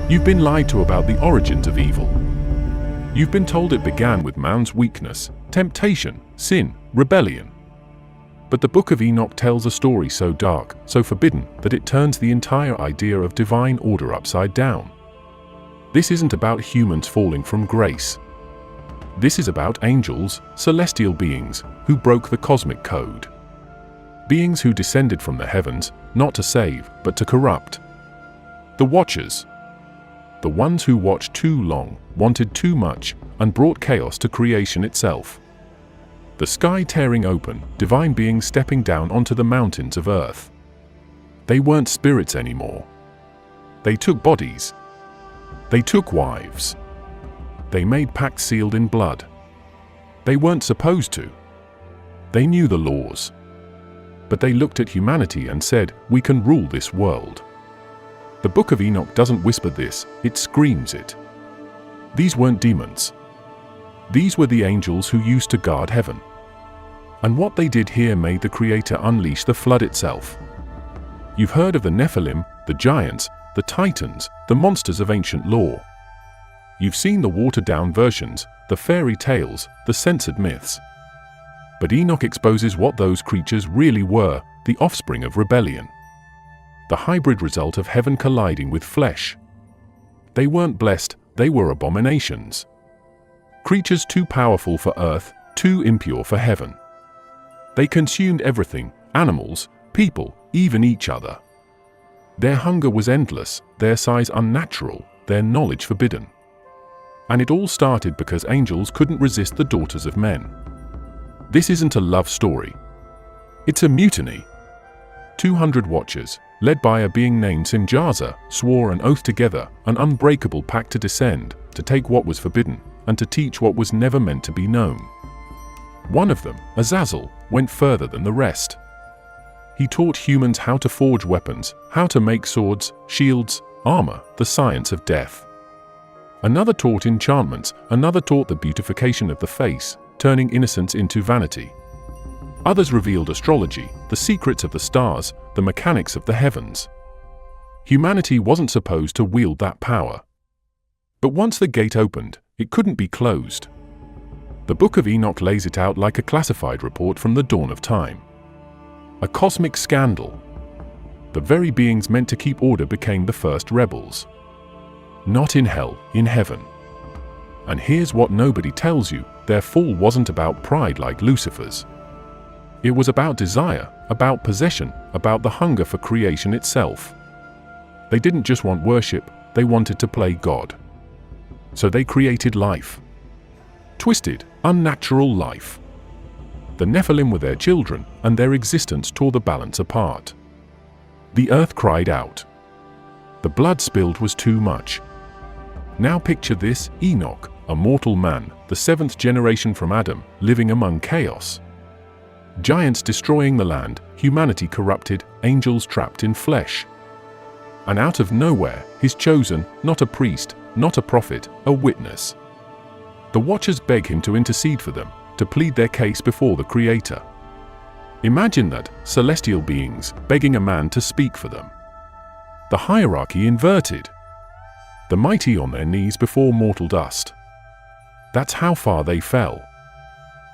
You've been lied to about the origins of evil. You've been told it began with man's weakness, temptation, sin, rebellion. But the Book of Enoch tells a story so dark, so forbidden, that it turns the entire idea of divine order upside down. This isn't about humans falling from grace. This is about angels, celestial beings, who broke the cosmic code. Beings who descended from the heavens, not to save, but to corrupt. The Watchers. The ones who watched too long, wanted too much, and brought chaos to creation itself. The sky tearing open, divine beings stepping down onto the mountains of earth. They weren't spirits anymore. They took bodies. They took wives. They made pacts sealed in blood. They weren't supposed to. They knew the laws. But they looked at humanity and said, "We can rule this world." The Book of Enoch doesn't whisper this, it screams it. These weren't demons. These were the angels who used to guard heaven. And what they did here made the Creator unleash the flood itself. You've heard of the Nephilim, the giants, the titans, the monsters of ancient lore. You've seen the watered-down versions, the fairy tales, the censored myths. But Enoch exposes what those creatures really were, the offspring of rebellion. The hybrid result of heaven colliding with flesh. They weren't blessed, they were abominations. Creatures too powerful for earth, too impure for heaven. They consumed everything, animals, people, even each other. Their hunger was endless, their size unnatural, their knowledge forbidden. And it all started because angels couldn't resist the daughters of men. This isn't a love story. It's a mutiny. 200 watchers, led by a being named Simjaza, swore an oath together, an unbreakable pact to descend, to take what was forbidden, and to teach what was never meant to be known. One of them, Azazel, went further than the rest. He taught humans how to forge weapons, how to make swords, shields, armor, the science of death. Another taught enchantments, another taught the beautification of the face, turning innocence into vanity. Others revealed astrology, the secrets of the stars, the mechanics of the heavens. Humanity wasn't supposed to wield that power. But once the gate opened, it couldn't be closed. The Book of Enoch lays it out like a classified report from the dawn of time. A cosmic scandal. The very beings meant to keep order became the first rebels. Not in hell, in heaven. And here's what nobody tells you, their fall wasn't about pride like Lucifer's. It was about desire, about possession, about the hunger for creation itself. They didn't just want worship, they wanted to play God. So they created life. Twisted, unnatural life. The Nephilim were their children, and their existence tore the balance apart. The earth cried out. The blood spilled was too much. Now picture this, Enoch, a mortal man, the 7th generation from Adam, living among chaos. Giants destroying the land, humanity corrupted, angels trapped in flesh. And out of nowhere, his chosen, not a priest, not a prophet, a witness. The Watchers beg him to intercede for them, to plead their case before the Creator. Imagine that, celestial beings begging a man to speak for them. The hierarchy inverted. The mighty on their knees before mortal dust. That's how far they fell.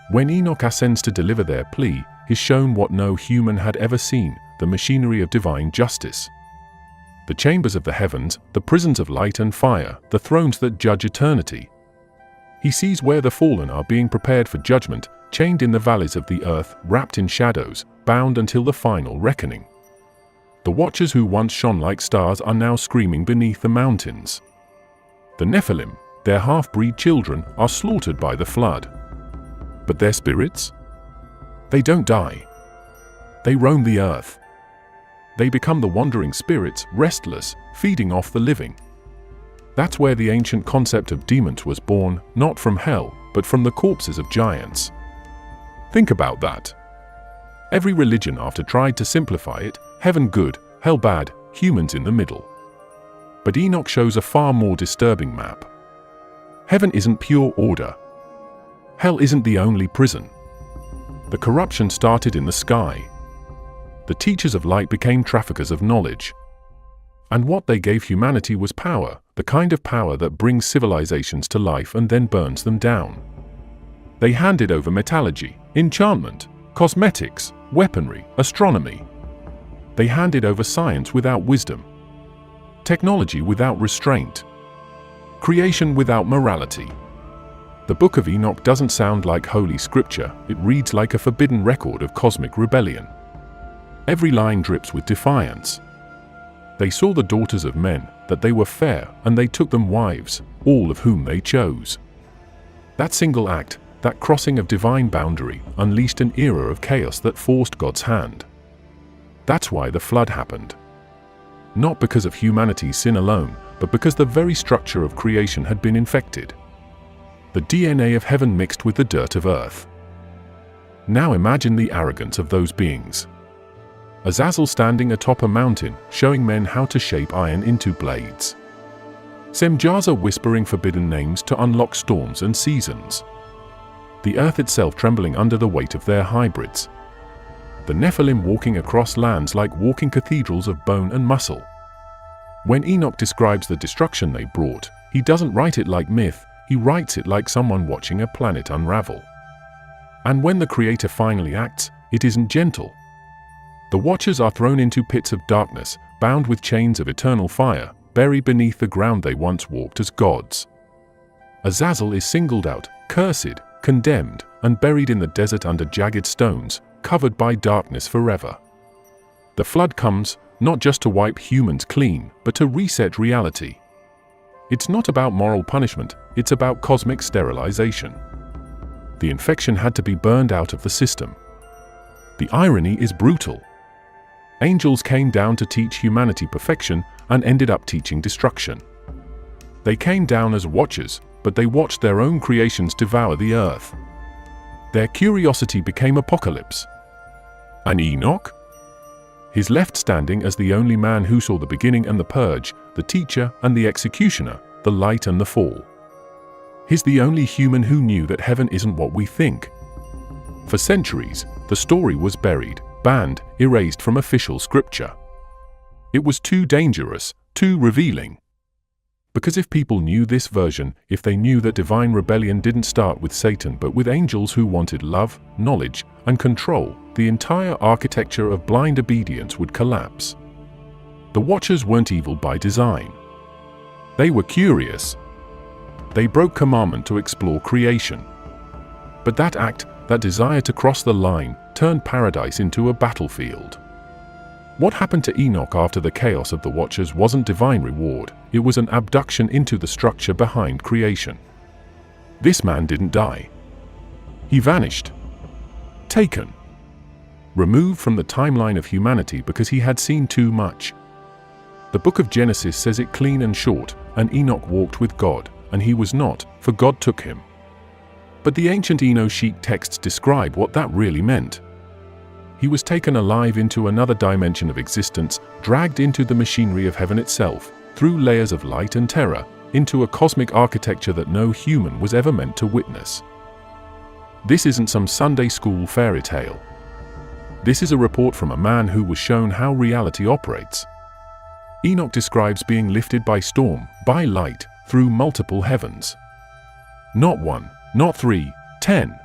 When Enoch ascends to deliver their plea, is shown what no human had ever seen, the machinery of divine justice. The chambers of the heavens, the prisons of light and fire, the thrones that judge eternity. He sees where the fallen are being prepared for judgment, chained in the valleys of the earth, wrapped in shadows, bound until the final reckoning. The Watchers who once shone like stars are now screaming beneath the mountains. The Nephilim, their half-breed children, are slaughtered by the flood. But their spirits? They don't die. They roam the earth. They become the wandering spirits, restless, feeding off the living. That's where the ancient concept of demons was born, not from hell, but from the corpses of giants. Think about that. Every religion after tried to simplify it, heaven good, hell bad, humans in the middle. But Enoch shows a far more disturbing map. Heaven isn't pure order. Hell isn't the only prison. The corruption started in the sky. The teachers of light became traffickers of knowledge. And what they gave humanity was power, the kind of power that brings civilizations to life and then burns them down. They handed over metallurgy, enchantment, cosmetics, weaponry, astronomy. They handed over science without wisdom, technology without restraint, creation without morality. The Book of Enoch doesn't sound like holy scripture, it reads like a forbidden record of cosmic rebellion. Every line drips with defiance. They saw the daughters of men, that they were fair, and they took them wives, all of whom they chose. That single act, that crossing of divine boundary, unleashed an era of chaos that forced God's hand. That's why the flood happened. Not because of humanity's sin alone, but because the very structure of creation had been infected. The DNA of heaven mixed with the dirt of earth. Now imagine the arrogance of those beings. Azazel standing atop a mountain, showing men how to shape iron into blades. Semjaza whispering forbidden names to unlock storms and seasons. The earth itself trembling under the weight of their hybrids. The Nephilim walking across lands like walking cathedrals of bone and muscle. When Enoch describes the destruction they brought, he doesn't write it like myth, he writes it like someone watching a planet unravel. And when the Creator finally acts, it isn't gentle. The Watchers are thrown into pits of darkness, bound with chains of eternal fire, buried beneath the ground they once walked as gods. Azazel is singled out, cursed, condemned, and buried in the desert under jagged stones, covered by darkness forever. The flood comes, not just to wipe humans clean, but to reset reality. It's not about moral punishment, it's about cosmic sterilization. The infection had to be burned out of the system. The irony is brutal. Angels came down to teach humanity perfection and ended up teaching destruction. They came down as watchers, but they watched their own creations devour the earth. Their curiosity became apocalypse. And Enoch? He's left standing as the only man who saw the beginning and the purge, the teacher and the executioner, the light and the fall. He's the only human who knew that heaven isn't what we think. For centuries, the story was buried, banned, erased from official scripture. It was too dangerous, too revealing. Because if people knew this version, if they knew that divine rebellion didn't start with Satan but with angels who wanted love, knowledge, and control, the entire architecture of blind obedience would collapse. The Watchers weren't evil by design. They were curious. They broke commandment to explore creation. But that act, that desire to cross the line, turned paradise into a battlefield. What happened to Enoch after the chaos of the Watchers wasn't divine reward, it was an abduction into the structure behind creation. This man didn't die. He vanished. Taken. Removed from the timeline of humanity because he had seen too much. The book of Genesis says it clean and short, and Enoch walked with God, and he was not, for God took him. But the ancient Enochic texts describe what that really meant. He was taken alive into another dimension of existence, dragged into the machinery of heaven itself, through layers of light and terror, into a cosmic architecture that no human was ever meant to witness. This isn't some Sunday school fairy tale. This is a report from a man who was shown how reality operates. Enoch describes being lifted by storm, by light, through multiple heavens. Not one, not 3, 10.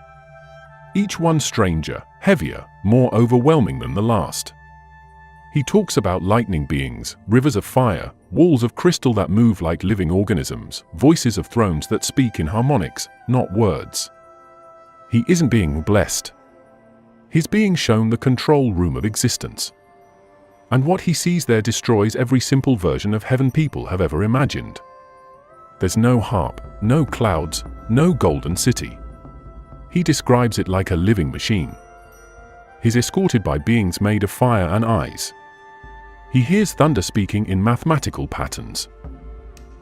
Each one stranger, heavier, more overwhelming than the last. He talks about lightning beings, rivers of fire, walls of crystal that move like living organisms, voices of thrones that speak in harmonics, not words. He isn't being blessed. He's being shown the control room of existence. And what he sees there destroys every simple version of heaven people have ever imagined. There's no harp, no clouds, no golden city. He describes it like a living machine. He's escorted by beings made of fire and eyes. He hears thunder speaking in mathematical patterns.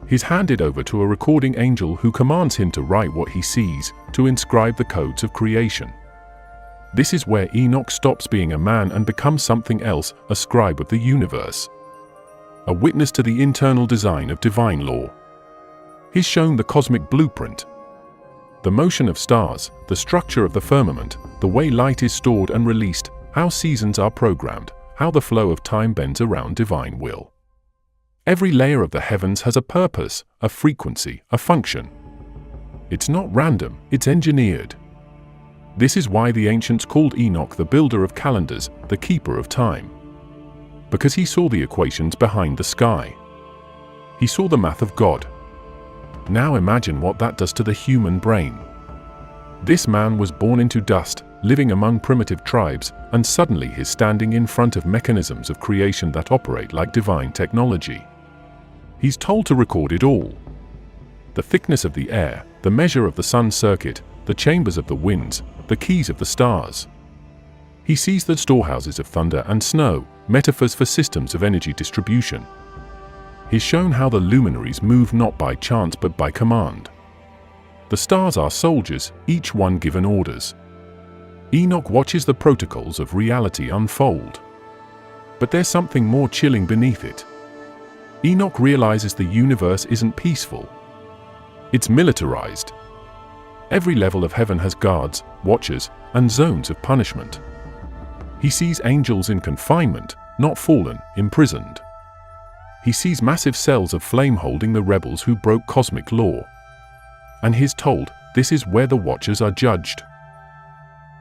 He's handed over to a recording angel who commands him to write what he sees, to inscribe the codes of creation. This is where Enoch stops being a man and becomes something else, a scribe of the universe. A witness to the internal design of divine law. He's shown the cosmic blueprint. The motion of stars, the structure of the firmament, the way light is stored and released, how seasons are programmed, how the flow of time bends around divine will. Every layer of the heavens has a purpose, a frequency, a function. It's not random, it's engineered. This is why the ancients called Enoch the builder of calendars, the keeper of time. Because he saw the equations behind the sky. He saw the math of God. Now imagine what that does to the human brain. This man was born into dust, living among primitive tribes, and suddenly he's standing in front of mechanisms of creation that operate like divine technology. He's told to record it all. The thickness of the air, the measure of the sun's circuit, the chambers of the winds, the keys of the stars. He sees the storehouses of thunder and snow, metaphors for systems of energy distribution. He's shown how the luminaries move not by chance but by command. The stars are soldiers, each one given orders. Enoch watches the protocols of reality unfold. But there's something more chilling beneath it. Enoch realizes the universe isn't peaceful. It's militarized. Every level of heaven has guards, watchers, and zones of punishment. He sees angels in confinement, not fallen, imprisoned. He sees massive cells of flame holding the rebels who broke cosmic law. And he's told, this is where the watchers are judged.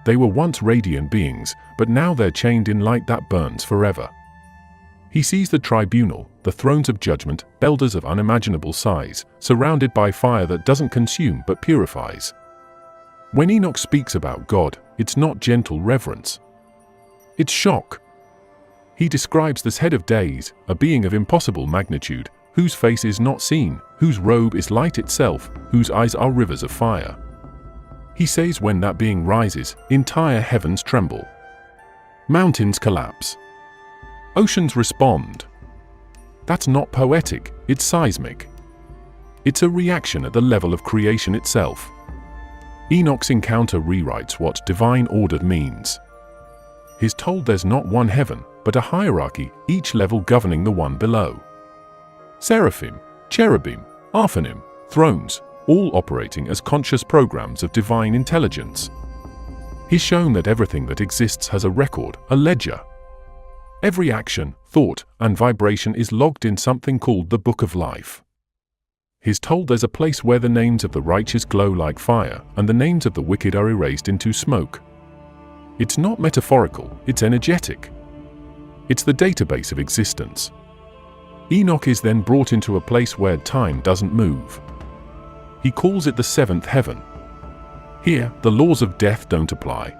They were once radiant beings, but now they're chained in light that burns forever. He sees the tribunal, the thrones of judgment, elders of unimaginable size, surrounded by fire that doesn't consume but purifies. When Enoch speaks about God, it's not gentle reverence. It's shock. He describes this head of days, a being of impossible magnitude, whose face is not seen, whose robe is light itself, whose eyes are rivers of fire. He says when that being rises, entire heavens tremble. Mountains collapse. Oceans respond. That's not poetic, it's seismic. It's a reaction at the level of creation itself. Enoch's encounter rewrites what divine order means. He's told there's not one heaven, but a hierarchy, each level governing the one below. Seraphim, cherubim, Aphanim, thrones, all operating as conscious programs of divine intelligence. He's shown that everything that exists has a record, a ledger. Every action, thought, and vibration is logged in something called the Book of Life. He's told there's a place where the names of the righteous glow like fire, and the names of the wicked are erased into smoke. It's not metaphorical, it's energetic. It's the database of existence. Enoch is then brought into a place where time doesn't move. He calls it the seventh heaven. Here, the laws of death don't apply.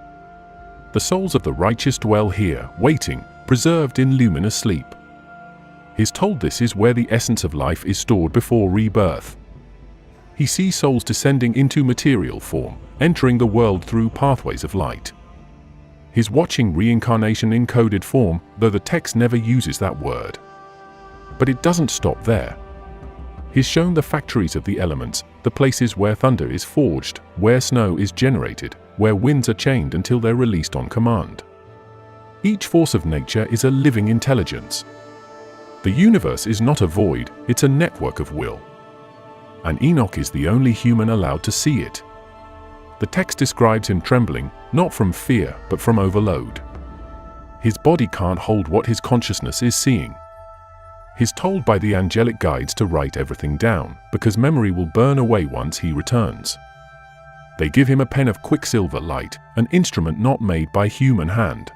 The souls of the righteous dwell here, waiting, preserved in luminous sleep. He's told this is where the essence of life is stored before rebirth. He sees souls descending into material form, entering the world through pathways of light. He's watching reincarnation in coded form, though the text never uses that word. But it doesn't stop there. He's shown the factories of the elements, the places where thunder is forged, where snow is generated, where winds are chained until they're released on command. Each force of nature is a living intelligence. The universe is not a void, it's a network of will. And Enoch is the only human allowed to see it. The text describes him trembling, not from fear, but from overload. His body can't hold what his consciousness is seeing. He's told by the angelic guides to write everything down, because memory will burn away once he returns. They give him a pen of quicksilver light, an instrument not made by human hand.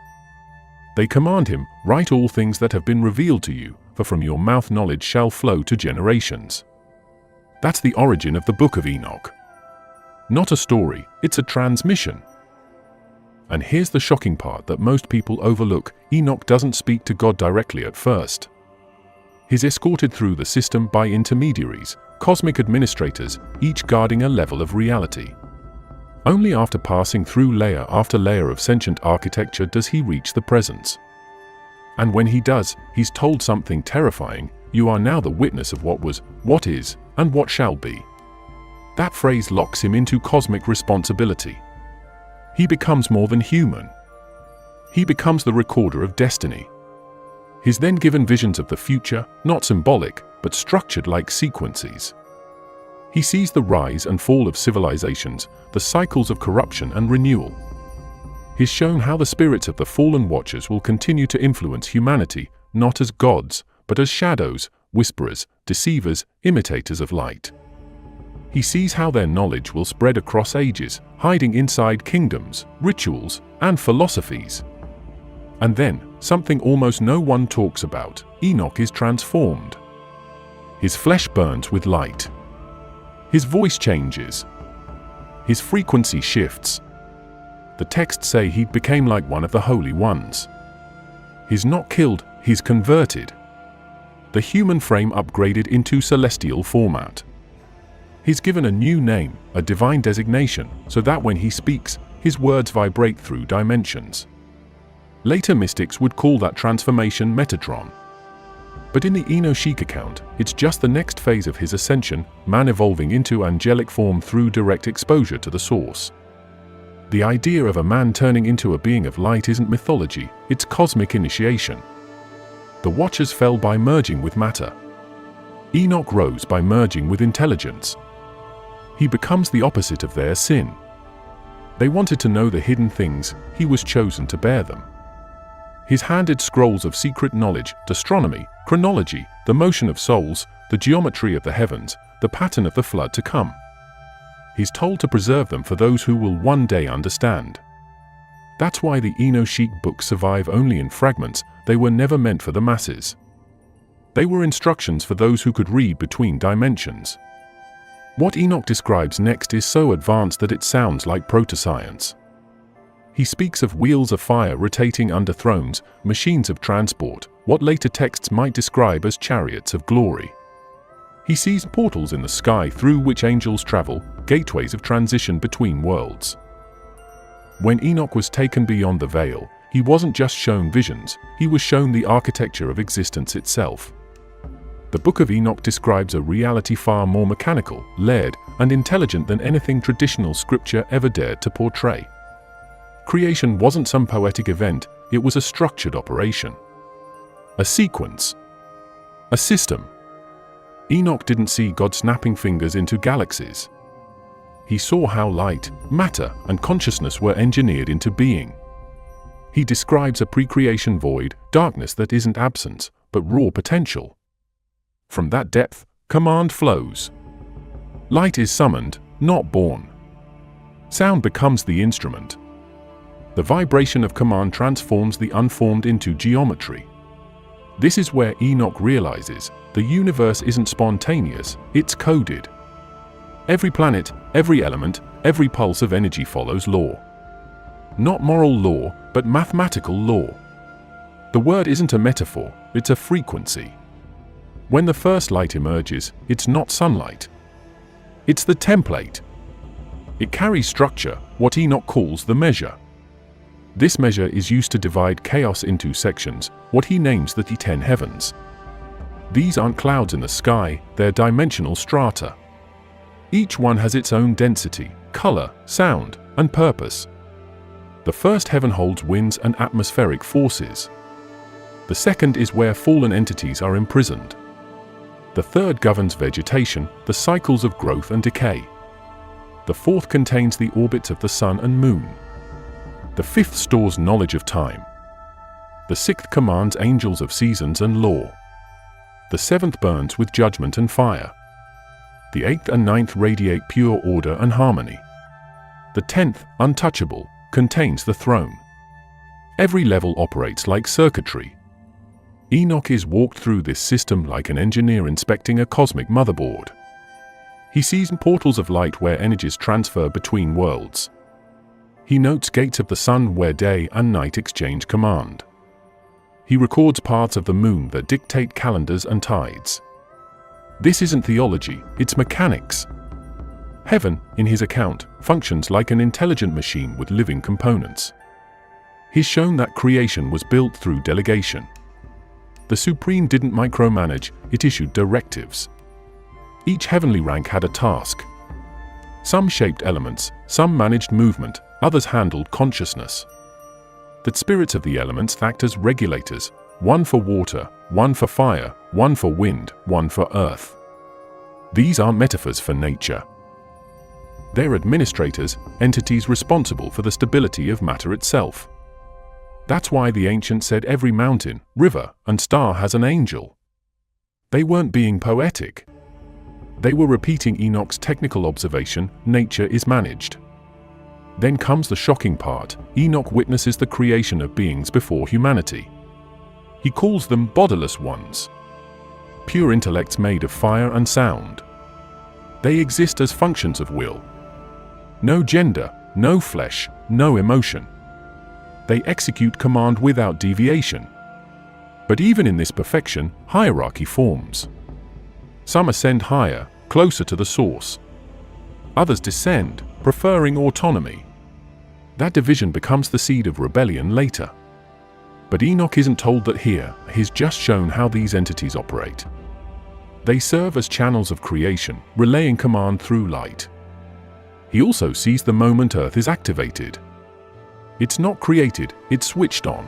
They command him, write all things that have been revealed to you, for from your mouth knowledge shall flow to generations. That's the origin of the Book of Enoch. Not a story, it's a transmission. And here's the shocking part that most people overlook: Enoch doesn't speak to God directly at first. He's escorted through the system by intermediaries, cosmic administrators, each guarding a level of reality. Only after passing through layer after layer of sentient architecture does he reach the presence. And when he does, he's told something terrifying: you are now the witness of what was, what is, and what shall be. That phrase locks him into cosmic responsibility. He becomes more than human. He becomes the recorder of destiny. He's then given visions of the future, not symbolic, but structured like sequences. He sees the rise and fall of civilizations, the cycles of corruption and renewal. He's shown how the spirits of the fallen watchers will continue to influence humanity, not as gods, but as shadows, whisperers, deceivers, imitators of light. He sees how their knowledge will spread across ages, hiding inside kingdoms, rituals, and philosophies. And then, something almost no one talks about, Enoch is transformed. His flesh burns with light. His voice changes. His frequency shifts. The texts say he became like one of the holy ones. He's not killed, he's converted. The human frame upgraded into celestial format. He's given a new name, a divine designation, so that when he speaks, his words vibrate through dimensions. Later mystics would call that transformation Metatron. But in the Enochic account, it's just the next phase of his ascension, man evolving into angelic form through direct exposure to the source. The idea of a man turning into a being of light isn't mythology, it's cosmic initiation. The Watchers fell by merging with matter. Enoch rose by merging with intelligence. He becomes the opposite of their sin. They wanted to know the hidden things, he was chosen to bear them. He's handed scrolls of secret knowledge, astronomy, chronology, the motion of souls, the geometry of the heavens, the pattern of the flood to come. He's told to preserve them for those who will one day understand. That's why the Enochic books survive only in fragments, they were never meant for the masses. They were instructions for those who could read between dimensions. What Enoch describes next is so advanced that it sounds like proto-science. He speaks of wheels of fire rotating under thrones, machines of transport, what later texts might describe as chariots of glory. He sees portals in the sky through which angels travel, gateways of transition between worlds. When Enoch was taken beyond the veil, he wasn't just shown visions, he was shown the architecture of existence itself. The Book of Enoch describes a reality far more mechanical, layered, and intelligent than anything traditional scripture ever dared to portray. Creation wasn't some poetic event, it was a structured operation. A sequence. A system. Enoch didn't see God snapping fingers into galaxies. He saw how light, matter, and consciousness were engineered into being. He describes a pre-creation void, darkness that isn't absence, but raw potential. From that depth, command flows. Light is summoned, not born. Sound becomes the instrument. The vibration of command transforms the unformed into geometry. This is where Enoch realizes the universe isn't spontaneous, it's coded. Every planet, every element, every pulse of energy follows law. Not moral law, but mathematical law. The word isn't a metaphor, it's a frequency. When the first light emerges, it's not sunlight. It's the template. It carries structure, what Enoch calls the measure. This measure is used to divide chaos into sections, what he names the 10 heavens. These aren't clouds in the sky, they're dimensional strata. Each one has its own density, color, sound, and purpose. The first heaven holds winds and atmospheric forces. The second is where fallen entities are imprisoned. The third governs vegetation, the cycles of growth and decay. The fourth contains the orbits of the sun and moon. The fifth stores knowledge of time. The sixth commands angels of seasons and law. The seventh burns with judgment and fire. The eighth and ninth radiate pure order and harmony. The 10th, untouchable, contains the throne. Every level operates like circuitry. Enoch is walked through this system like an engineer inspecting a cosmic motherboard. He sees portals of light where energies transfer between worlds. He notes gates of the sun where day and night exchange command. He records paths of the moon that dictate calendars and tides. This isn't theology, it's mechanics. Heaven, in his account, functions like an intelligent machine with living components. He's shown that creation was built through delegation. The Supreme didn't micromanage, it issued directives. Each heavenly rank had a task. Some shaped elements, some managed movement, others handled consciousness. The spirits of the elements act as regulators, one for water, one for fire, one for wind, one for earth. These aren't metaphors for nature. They're administrators, entities responsible for the stability of matter itself. That's why the ancients said every mountain, river, and star has an angel. They weren't being poetic. They were repeating Enoch's technical observation: nature is managed. Then comes the shocking part. Enoch witnesses the creation of beings before humanity. He calls them bodiless ones. Pure intellects made of fire and sound. They exist as functions of will. No gender, no flesh, no emotion. They execute command without deviation. But even in this perfection, hierarchy forms. Some ascend higher, closer to the source. Others descend, preferring autonomy. That division becomes the seed of rebellion later. But Enoch isn't told that here. He's just shown how these entities operate. They serve as channels of creation, relaying command through light. He also sees the moment Earth is activated. It's not created, it's switched on.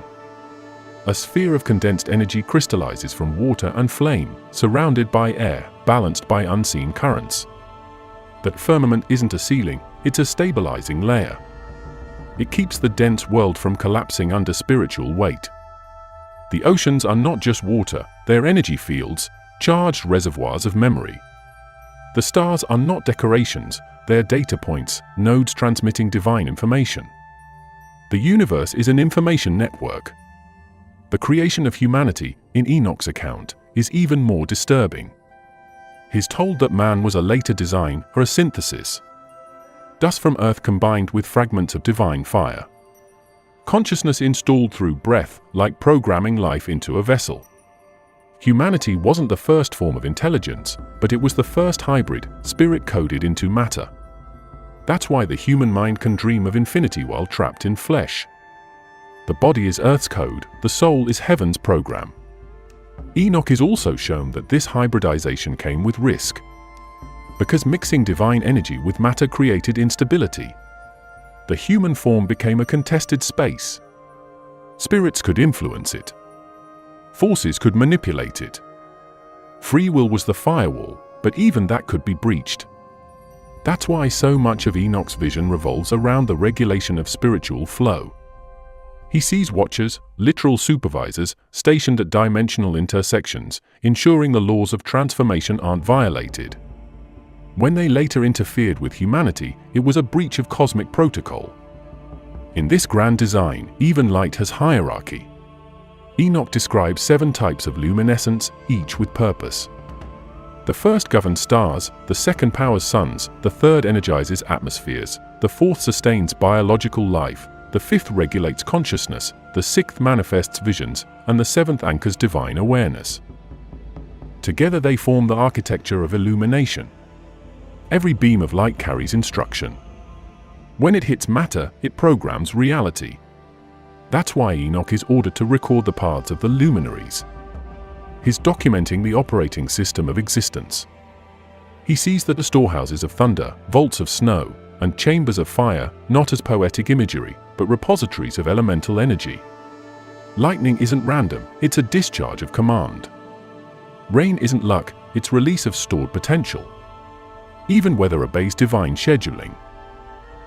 A sphere of condensed energy crystallizes from water and flame, surrounded by air, balanced by unseen currents. That firmament isn't a ceiling, it's a stabilizing layer. It keeps the dense world from collapsing under spiritual weight. The oceans are not just water, they're energy fields, charged reservoirs of memory. The stars are not decorations, they're data points, nodes transmitting divine information. The universe is an information network. The creation of humanity, in Enoch's account, is even more disturbing. He's told that man was a later design or a synthesis. Dust from earth combined with fragments of divine fire. Consciousness installed through breath, like programming life into a vessel. Humanity wasn't the first form of intelligence, but it was the first hybrid, spirit coded into matter. That's why the human mind can dream of infinity while trapped in flesh. The body is Earth's code, the soul is heaven's program. Enoch is also shown that this hybridization came with risk. Because mixing divine energy with matter created instability. The human form became a contested space. Spirits could influence it. Forces could manipulate it. Free will was the firewall, but even that could be breached. That's why so much of Enoch's vision revolves around the regulation of spiritual flow. He sees watchers, literal supervisors, stationed at dimensional intersections, ensuring the laws of transformation aren't violated. When they later interfered with humanity, it was a breach of cosmic protocol. In this grand design, even light has hierarchy. Enoch describes 7 types of luminescence, each with purpose. The first governs stars, the second powers suns, the third energizes atmospheres, the fourth sustains biological life, the fifth regulates consciousness, the sixth manifests visions, and the seventh anchors divine awareness. Together they form the architecture of illumination. Every beam of light carries instruction. When it hits matter, it programs reality. That's why Enoch is ordered to record the paths of the luminaries. He's documenting the operating system of existence. He sees that the storehouses of thunder, vaults of snow, and chambers of fire, not as poetic imagery, but repositories of elemental energy. Lightning isn't random, it's a discharge of command. Rain isn't luck, it's release of stored potential. Even weather obeys divine scheduling.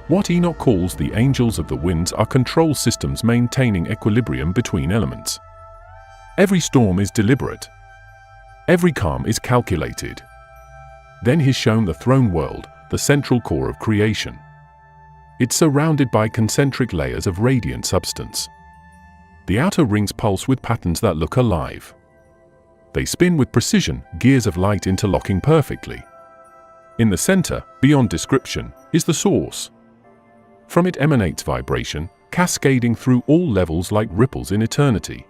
What Enoch calls the angels of the winds are control systems maintaining equilibrium between elements. Every storm is deliberate. Every calm is calculated. Then he's shown the throne world, the central core of creation. It's surrounded by concentric layers of radiant substance. The outer rings pulse with patterns that look alive. They spin with precision, gears of light interlocking perfectly. In the center, beyond description, is the source. From it emanates vibration, cascading through all levels like ripples in eternity.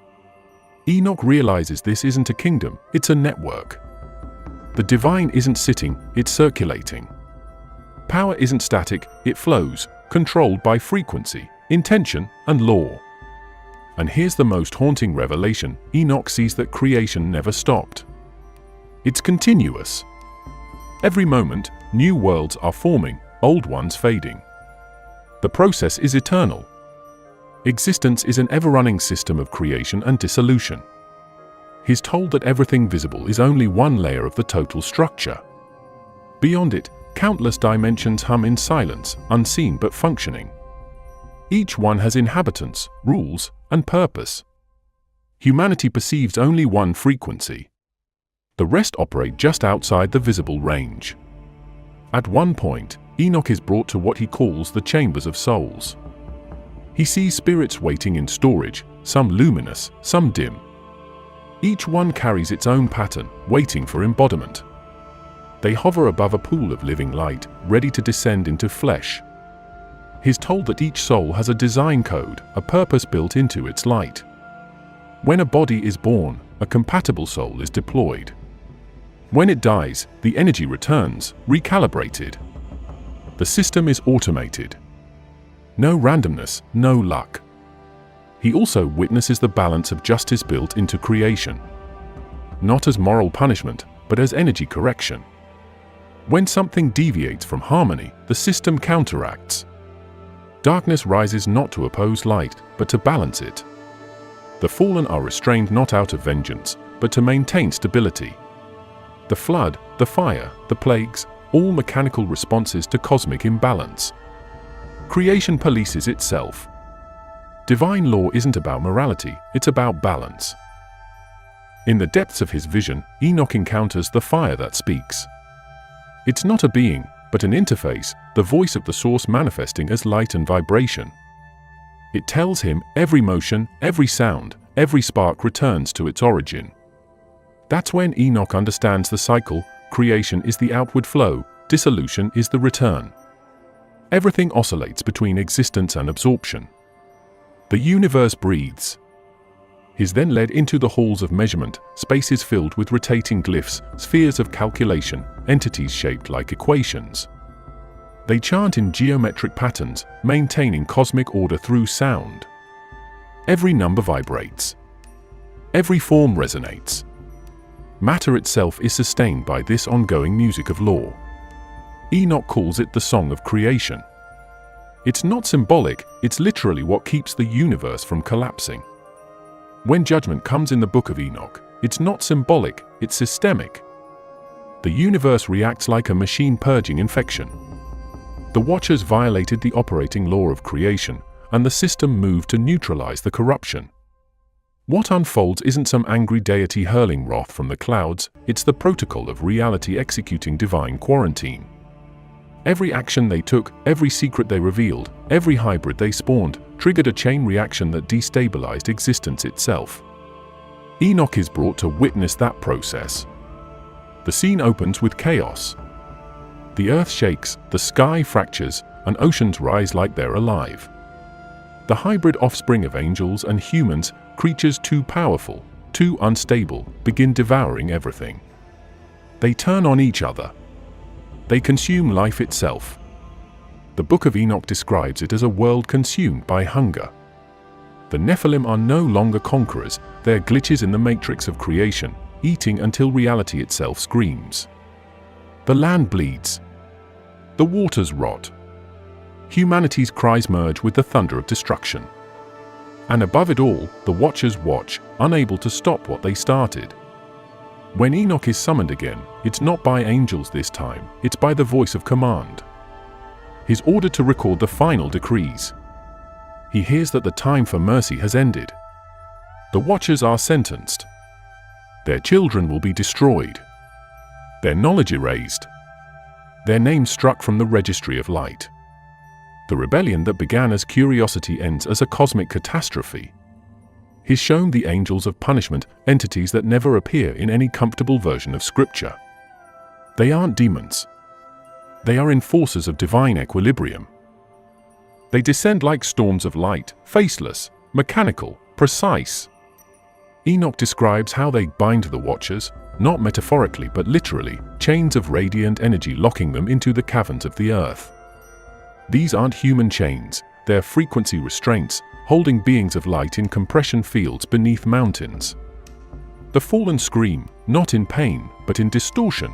Enoch realizes this isn't a kingdom, it's a network. The divine isn't sitting, it's circulating. Power isn't static, it flows, controlled by frequency, intention, and law. And here's the most haunting revelation: Enoch sees that creation never stopped. It's continuous. Every moment, new worlds are forming, old ones fading. The process is eternal. Existence is an ever-running system of creation and dissolution. He's told that everything visible is only one layer of the total structure. Beyond it, countless dimensions hum in silence, unseen but functioning. Each one has inhabitants, rules, and purpose. Humanity perceives only one frequency. The rest operate just outside the visible range. At one point, Enoch is brought to what he calls the Chambers of Souls. He sees spirits waiting in storage, some luminous, some dim. Each one carries its own pattern, waiting for embodiment. They hover above a pool of living light, ready to descend into flesh. He's told that each soul has a design code, a purpose built into its light. When a body is born, a compatible soul is deployed. When it dies, the energy returns, recalibrated. The system is automated. No randomness, no luck. He also witnesses the balance of justice built into creation. Not as moral punishment, but as energy correction. When something deviates from harmony, the system counteracts. Darkness rises not to oppose light, but to balance it. The fallen are restrained not out of vengeance, but to maintain stability. The flood, the fire, the plagues, all mechanical responses to cosmic imbalance. Creation polices itself. Divine law isn't about morality, it's about balance. In the depths of his vision, Enoch encounters the fire that speaks. It's not a being, but an interface, the voice of the source manifesting as light and vibration. It tells him every motion, every sound, every spark returns to its origin. That's when Enoch understands the cycle. Creation is the outward flow, dissolution is the return. Everything oscillates between existence and absorption. The universe breathes. He's then led into the halls of measurement, spaces filled with rotating glyphs, spheres of calculation, entities shaped like equations. They chant in geometric patterns, maintaining cosmic order through sound. Every number vibrates. Every form resonates. Matter itself is sustained by this ongoing music of law. Enoch calls it the song of creation. It's not symbolic, it's literally what keeps the universe from collapsing. When judgment comes in the Book of Enoch, it's not symbolic, it's systemic. The universe reacts like a machine purging infection. The Watchers violated the operating law of creation, and the system moved to neutralize the corruption. What unfolds isn't some angry deity hurling wrath from the clouds, it's the protocol of reality executing divine quarantine. Every action they took, every secret they revealed, every hybrid they spawned, triggered a chain reaction that destabilized existence itself. Enoch is brought to witness that process. The scene opens with chaos. The earth shakes, the sky fractures, and oceans rise like they're alive. The hybrid offspring of angels and humans, creatures too powerful, too unstable, begin devouring everything. They turn on each other. They consume life itself. The Book of Enoch describes it as a world consumed by hunger. The Nephilim are no longer conquerors, they're glitches in the matrix of creation, eating until reality itself screams. The land bleeds. The waters rot. Humanity's cries merge with the thunder of destruction. And above it all, the Watchers watch, unable to stop what they started. When Enoch is summoned again, it's not by angels this time, it's by the voice of command. He's ordered to record the final decrees. He hears that the time for mercy has ended. The Watchers are sentenced. Their children will be destroyed. Their knowledge erased. Their names struck from the registry of light. The rebellion that began as curiosity ends as a cosmic catastrophe. He's shown the angels of punishment, entities that never appear in any comfortable version of Scripture. They aren't demons. They are enforcers of divine equilibrium. They descend like storms of light, faceless, mechanical, precise. Enoch describes how they bind the Watchers, not metaphorically but literally, chains of radiant energy locking them into the caverns of the earth. These aren't human chains, they're frequency restraints, holding beings of light in compression fields beneath mountains. The fallen scream, not in pain, but in distortion.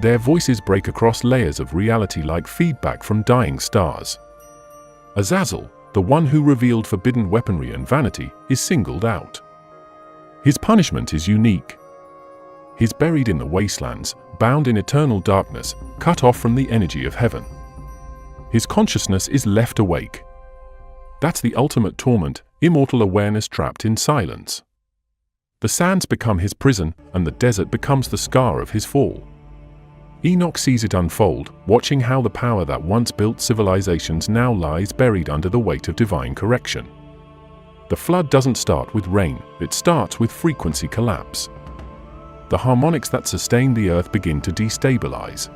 Their voices break across layers of reality like feedback from dying stars. Azazel, the one who revealed forbidden weaponry and vanity, is singled out. His punishment is unique. He's buried in the wastelands, bound in eternal darkness, cut off from the energy of heaven. His consciousness is left awake. That's the ultimate torment, immortal awareness trapped in silence. The sands become his prison, and the desert becomes the scar of his fall. Enoch sees it unfold, watching how the power that once built civilizations now lies buried under the weight of divine correction. The flood doesn't start with rain, it starts with frequency collapse. The harmonics that sustain the earth begin to destabilize.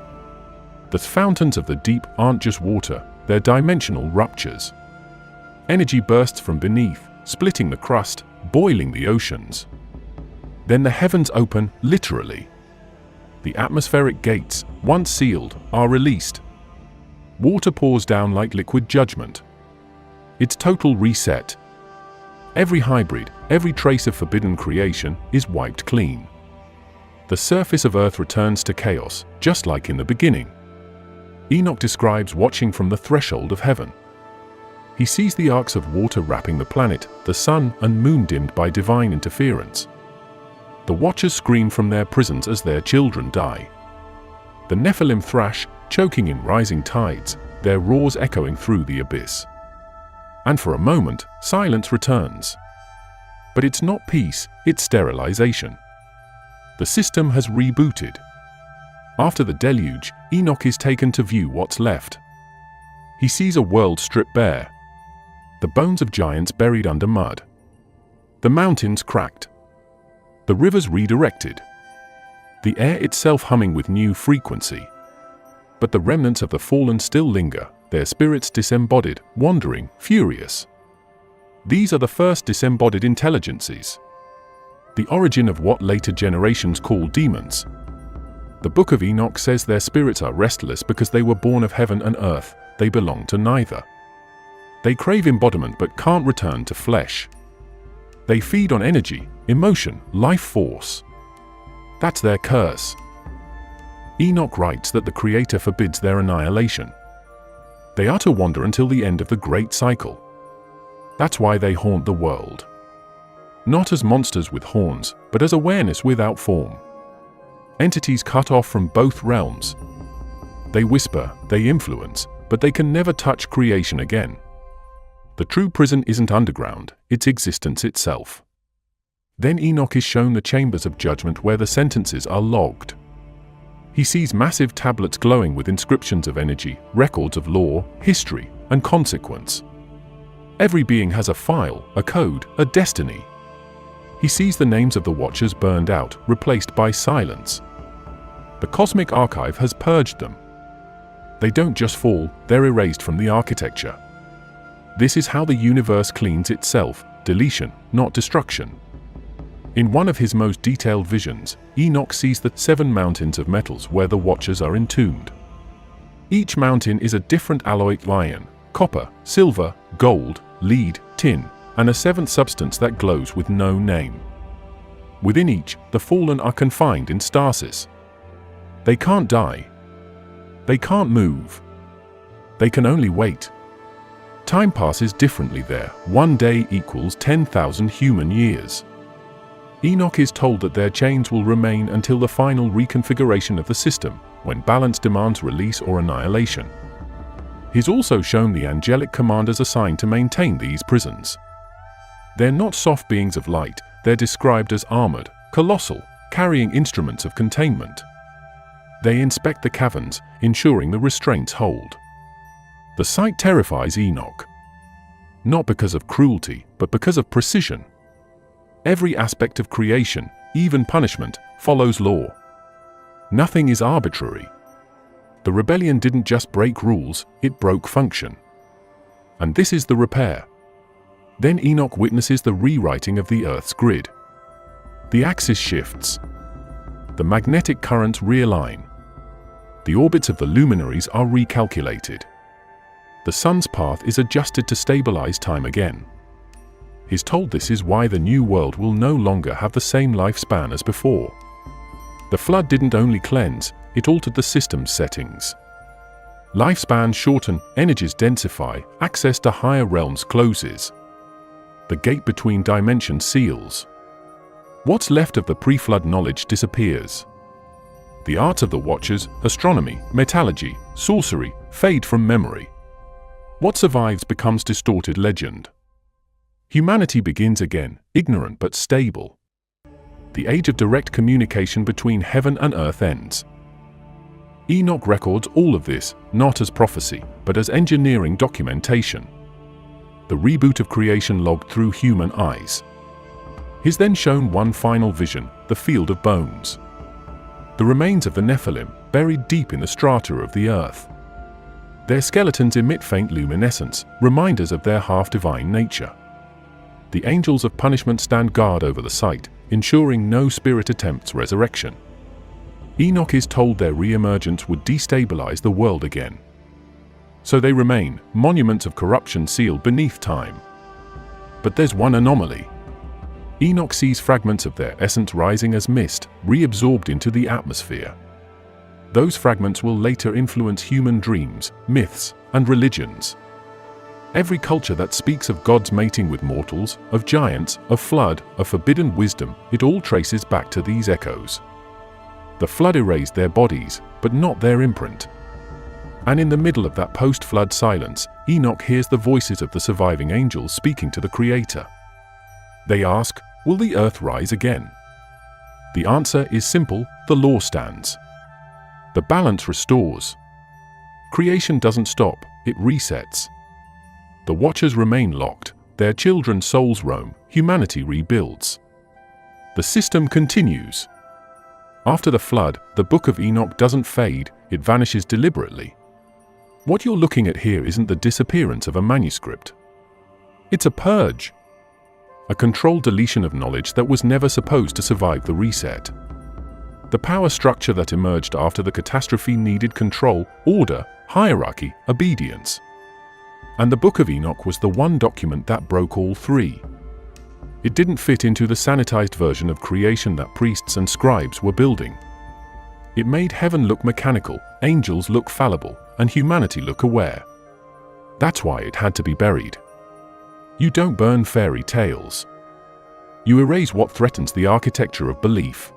The fountains of the deep aren't just water, they're dimensional ruptures. Energy bursts from beneath, splitting the crust, boiling the oceans. Then the heavens open, literally. The atmospheric gates, once sealed, are released. Water pours down like liquid judgment. It's total reset. Every hybrid, every trace of forbidden creation is wiped clean. The surface of Earth returns to chaos, just like in the beginning. Enoch describes watching from the threshold of heaven. He sees the arcs of water wrapping the planet, the sun and moon dimmed by divine interference. The Watchers scream from their prisons as their children die. The Nephilim thrash, choking in rising tides, their roars echoing through the abyss. And for a moment, silence returns. But it's not peace, it's sterilization. The system has rebooted. After the deluge, Enoch is taken to view what's left. He sees a world stripped bare. The bones of giants buried under mud. The mountains cracked. The rivers redirected. The air itself humming with new frequency. But the remnants of the fallen still linger, their spirits disembodied, wandering, furious. These are the first disembodied intelligences. The origin of what later generations call demons. The Book of Enoch says their spirits are restless because they were born of heaven and earth, they belong to neither. They crave embodiment but can't return to flesh. They feed on energy, emotion, life force. That's their curse. Enoch writes that the Creator forbids their annihilation. They are to wander until the end of the great cycle. That's why they haunt the world. Not as monsters with horns, but as awareness without form. Entities cut off from both realms. They whisper, they influence, but they can never touch creation again. The true prison isn't underground, it's existence itself. Then Enoch is shown the chambers of judgment where the sentences are logged. He sees massive tablets glowing with inscriptions of energy, records of law, history, and consequence. Every being has a file, a code, a destiny. He sees the names of the Watchers burned out, replaced by silence. The cosmic archive has purged them. They don't just fall, they're erased from the architecture. This is how the universe cleans itself, deletion, not destruction. In one of his most detailed visions, Enoch sees the 7 mountains of metals where the Watchers are entombed. Each mountain is a different alloy: iron, copper, silver, gold, lead, tin, and a 7th substance that glows with no name. Within each, the fallen are confined in stasis. They can't die. They can't move. They can only wait. Time passes differently there. 1 day equals 10,000 human years. Enoch is told that their chains will remain until the final reconfiguration of the system, when balance demands release or annihilation. He's also shown the angelic commanders assigned to maintain these prisons. They're not soft beings of light, they're described as armored, colossal, carrying instruments of containment. They inspect the caverns, ensuring the restraints hold. The sight terrifies Enoch. Not because of cruelty, but because of precision. Every aspect of creation, even punishment, follows law. Nothing is arbitrary. The rebellion didn't just break rules, it broke function. And this is the repair. Then Enoch witnesses the rewriting of the Earth's grid. The axis shifts. The magnetic currents realign. The orbits of the luminaries are recalculated. The sun's path is adjusted to stabilize time again. He's told this is why the new world will no longer have the same lifespan as before. The flood didn't only cleanse, it altered the system's settings. Lifespans shorten, energies densify, access to higher realms closes. The gate between dimensions seals. What's left of the pre-flood knowledge disappears. The arts of the Watchers, astronomy, metallurgy, sorcery, fade from memory. What survives becomes distorted legend. Humanity begins again, ignorant but stable. The age of direct communication between heaven and earth ends. Enoch records all of this, not as prophecy, but as engineering documentation. The reboot of creation logged through human eyes. He's then shown one final vision, the field of bones. The remains of the Nephilim, buried deep in the strata of the earth. Their skeletons emit faint luminescence, reminders of their half-divine nature. The angels of punishment stand guard over the site, ensuring no spirit attempts resurrection. Enoch is told their re-emergence would destabilize the world again. So they remain, monuments of corruption sealed beneath time. But there's one anomaly. Enoch sees fragments of their essence rising as mist, reabsorbed into the atmosphere. Those fragments will later influence human dreams, myths, and religions. Every culture that speaks of gods mating with mortals, of giants, of flood, of forbidden wisdom, it all traces back to these echoes. The flood erased their bodies, but not their imprint. And in the middle of that post-flood silence, Enoch hears the voices of the surviving angels speaking to the Creator. They ask, will the earth rise again? The answer is simple, the law stands. The balance restores. Creation doesn't stop, it resets. The Watchers remain locked, their children's souls roam, humanity rebuilds. The system continues. After the flood, the Book of Enoch doesn't fade, it vanishes deliberately. What you're looking at here isn't the disappearance of a manuscript. It's a purge. A controlled deletion of knowledge that was never supposed to survive the reset. The power structure that emerged after the catastrophe needed control, order, hierarchy, obedience. And the Book of Enoch was the one document that broke all three. It didn't fit into the sanitized version of creation that priests and scribes were building. It made heaven look mechanical, angels look fallible, and humanity look aware. That's why it had to be buried. You don't burn fairy tales. You erase what threatens the architecture of belief.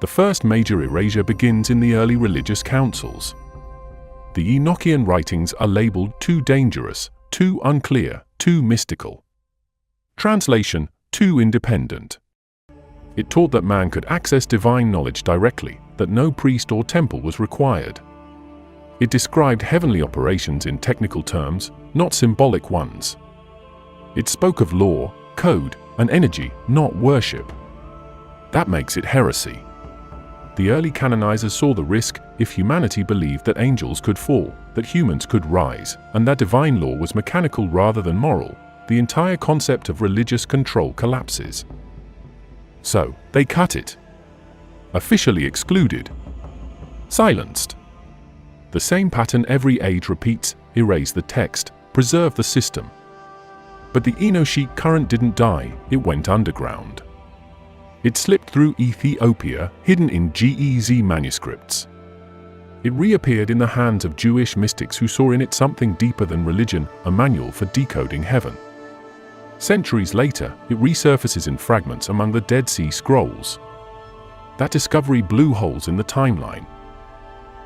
The first major erasure begins in the early religious councils. The Enochian writings are labeled too dangerous, too unclear, too mystical. Translation, too independent. It taught that man could access divine knowledge directly, that no priest or temple was required. It described heavenly operations in technical terms, not symbolic ones. It spoke of law, code, and energy, not worship. That makes it heresy. The early canonizers saw the risk if humanity believed that angels could fall, that humans could rise, and that divine law was mechanical rather than moral. The entire concept of religious control collapses. So, they cut it. Officially excluded. Silenced. The same pattern every age repeats: erase the text, preserve the system. But the Enochic current didn't die, it went underground. It slipped through Ethiopia, hidden in GEZ manuscripts. It reappeared in the hands of Jewish mystics who saw in it something deeper than religion, a manual for decoding heaven. Centuries later, it resurfaces in fragments among the Dead Sea Scrolls. That discovery blew holes in the timeline.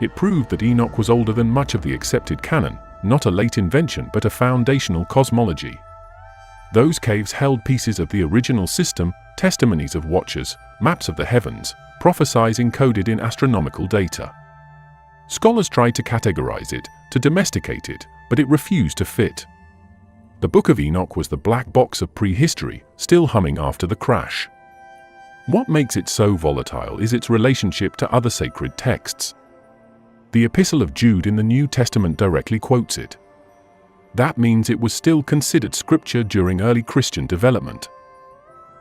It proved that Enoch was older than much of the accepted canon, not a late invention but a foundational cosmology. Those caves held pieces of the original system, testimonies of watchers, maps of the heavens, prophecies encoded in astronomical data. Scholars tried to categorize it, to domesticate it, but it refused to fit. The Book of Enoch was the black box of prehistory, still humming after the crash. What makes it so volatile is its relationship to other sacred texts. The Epistle of Jude in the New Testament directly quotes it. That means it was still considered scripture during early Christian development.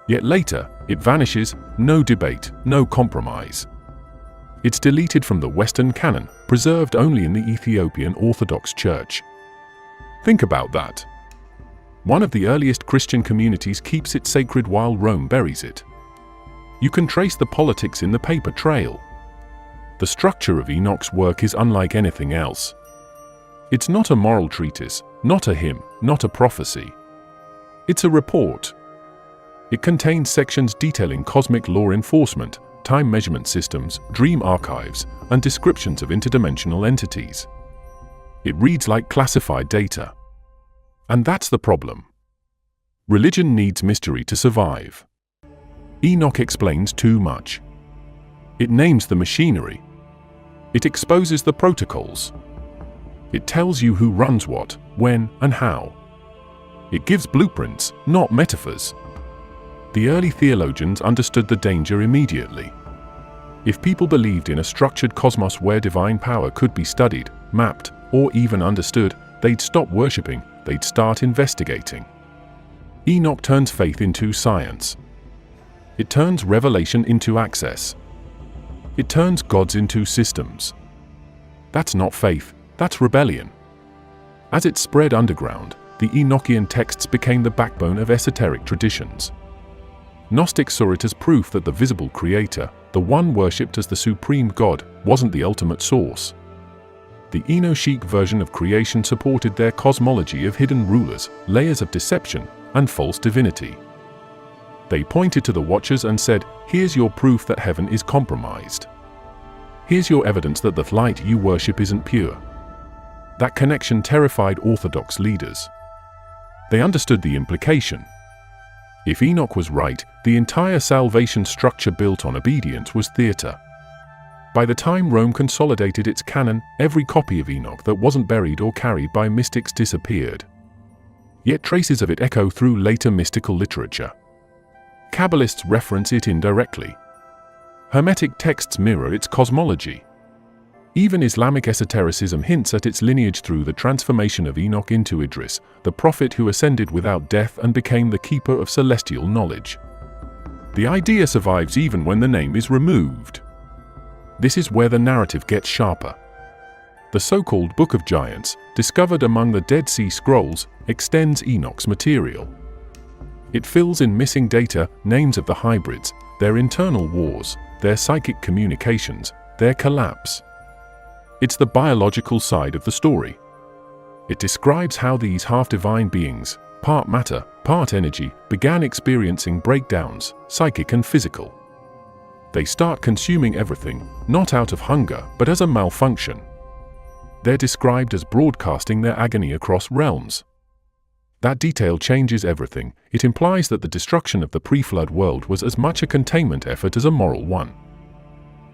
Yet later, it vanishes, no debate, no compromise. It's deleted from the Western canon, preserved only in the Ethiopian Orthodox Church. Think about that. One of the earliest Christian communities keeps it sacred while Rome buries it. You can trace the politics in the paper trail. The structure of Enoch's work is unlike anything else. It's not a moral treatise, not a hymn, not a prophecy. It's a report. It contains sections detailing cosmic law enforcement, time measurement systems, dream archives, and descriptions of interdimensional entities. It reads like classified data. And that's the problem. Religion needs mystery to survive. Enoch explains too much. It names the machinery. It exposes the protocols. It tells you who runs what, when, and how. It gives blueprints, not metaphors. The early theologians understood the danger immediately. If people believed in a structured cosmos where divine power could be studied, mapped, or even understood, they'd stop worshipping, they'd start investigating. Enoch turns faith into science. It turns revelation into access. It turns gods into systems. That's not faith, that's rebellion. As it spread underground, the Enochian texts became the backbone of esoteric traditions. Gnostics saw it as proof that the visible creator, the one worshipped as the supreme god, wasn't the ultimate source. The Enochic version of creation supported their cosmology of hidden rulers, layers of deception, and false divinity. They pointed to the Watchers and said, "Here's your proof that heaven is compromised. Here's your evidence that the light you worship isn't pure." That connection terrified Orthodox leaders. They understood the implication. If Enoch was right, the entire salvation structure built on obedience was theater. By the time Rome consolidated its canon, every copy of Enoch that wasn't buried or carried by mystics disappeared. Yet traces of it echo through later mystical literature. Kabbalists reference it indirectly. Hermetic texts mirror its cosmology. Even Islamic esotericism hints at its lineage through the transformation of Enoch into Idris, the prophet who ascended without death and became the keeper of celestial knowledge. The idea survives even when the name is removed. This is where the narrative gets sharper. The so-called Book of Giants, discovered among the Dead Sea Scrolls, extends Enoch's material. It fills in missing data, names of the hybrids, their internal wars, their psychic communications, their collapse. It's the biological side of the story. It describes how these half-divine beings, part matter, part energy, began experiencing breakdowns, psychic and physical. They start consuming everything, not out of hunger, but as a malfunction. They're described as broadcasting their agony across realms. That detail changes everything. It implies that the destruction of the pre-flood world was as much a containment effort as a moral one.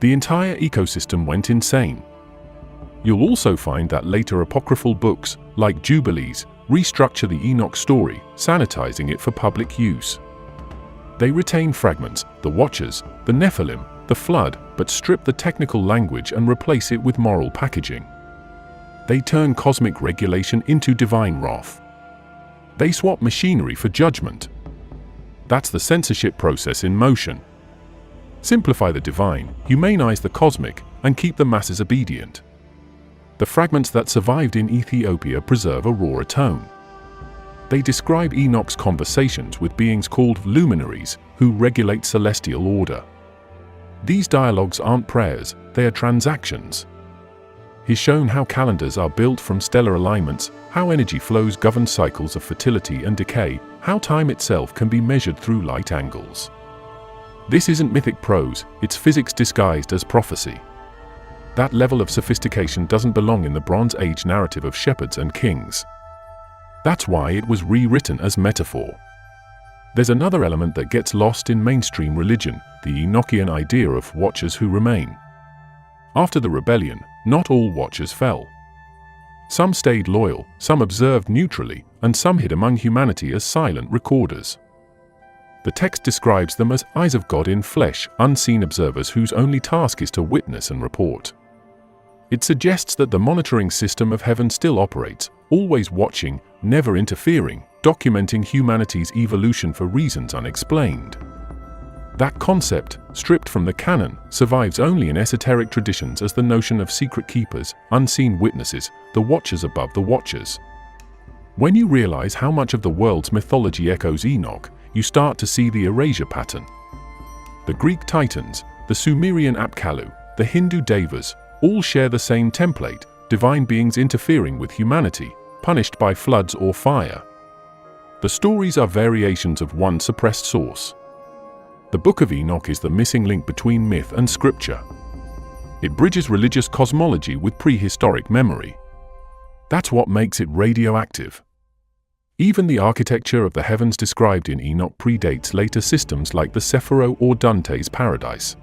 The entire ecosystem went insane. You'll also find that later apocryphal books, like Jubilees, restructure the Enoch story, sanitizing it for public use. They retain fragments, the Watchers, the Nephilim, the Flood, but strip the technical language and replace it with moral packaging. They turn cosmic regulation into divine wrath. They swap machinery for judgment. That's the censorship process in motion. Simplify the divine, humanize the cosmic, and keep the masses obedient. The fragments that survived in Ethiopia preserve a rawer tone. They describe Enoch's conversations with beings called luminaries, who regulate celestial order. These dialogues aren't prayers, they are transactions. He's shown how calendars are built from stellar alignments, how energy flows govern cycles of fertility and decay, how time itself can be measured through light angles. This isn't mythic prose, it's physics disguised as prophecy. That level of sophistication doesn't belong in the Bronze Age narrative of shepherds and kings. That's why it was rewritten as metaphor. There's another element that gets lost in mainstream religion, the Enochian idea of watchers who remain. After the rebellion, not all watchers fell. Some stayed loyal, some observed neutrally, and some hid among humanity as silent recorders. The text describes them as eyes of God in flesh, unseen observers whose only task is to witness and report. It suggests that the monitoring system of heaven still operates, always watching, never interfering, documenting humanity's evolution for reasons unexplained. That concept, stripped from the canon, survives only in esoteric traditions as the notion of secret keepers, unseen witnesses, the watchers above the watchers. When you realize how much of the world's mythology echoes Enoch, you start to see the erasure pattern. The Greek Titans, the Sumerian Apkallu, the Hindu Devas, all share the same template, divine beings interfering with humanity, punished by floods or fire. The stories are variations of one suppressed source. The Book of Enoch is the missing link between myth and scripture. It bridges religious cosmology with prehistoric memory. That's what makes it radioactive. Even the architecture of the heavens described in Enoch predates later systems like the Sephiro or Dante's Paradise.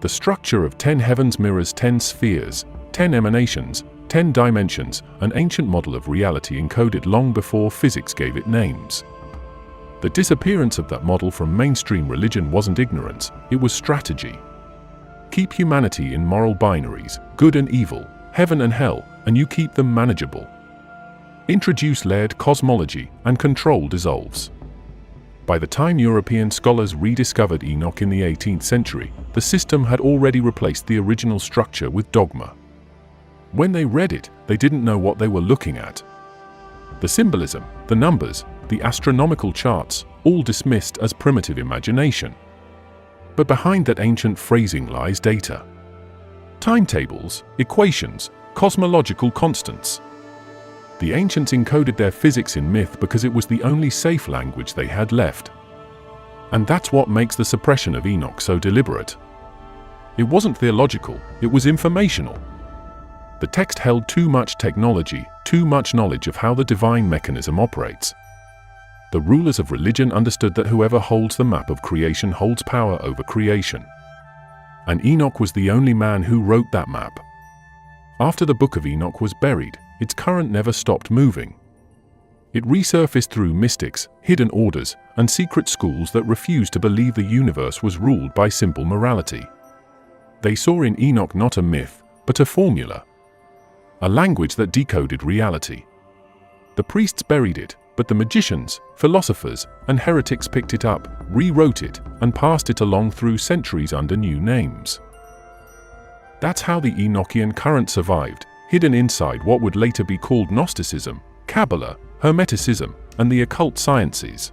The structure of 10 heavens mirrors 10 spheres, 10 emanations, 10 dimensions, an ancient model of reality encoded long before physics gave it names. The disappearance of that model from mainstream religion wasn't ignorance, it was strategy. Keep humanity in moral binaries, good and evil, heaven and hell, and you keep them manageable. Introduce layered cosmology, and control dissolves. By the time European scholars rediscovered Enoch in the 18th century, the system had already replaced the original structure with dogma. When they read it, they didn't know what they were looking at. The symbolism, the numbers, the astronomical charts, all dismissed as primitive imagination. But behind that ancient phrasing lies data. Timetables, equations, cosmological constants. The ancients encoded their physics in myth because it was the only safe language they had left. And that's what makes the suppression of Enoch so deliberate. It wasn't theological, it was informational. The text held too much technology, too much knowledge of how the divine mechanism operates. The rulers of religion understood that whoever holds the map of creation holds power over creation. And Enoch was the only man who wrote that map. After the Book of Enoch was buried, its current never stopped moving. It resurfaced through mystics, hidden orders, and secret schools that refused to believe the universe was ruled by simple morality. They saw in Enoch not a myth, but a formula. A language that decoded reality. The priests buried it, but the magicians, philosophers, and heretics picked it up, rewrote it, and passed it along through centuries under new names. That's how the Enochian current survived, hidden inside what would later be called Gnosticism, Kabbalah, Hermeticism, and the occult sciences.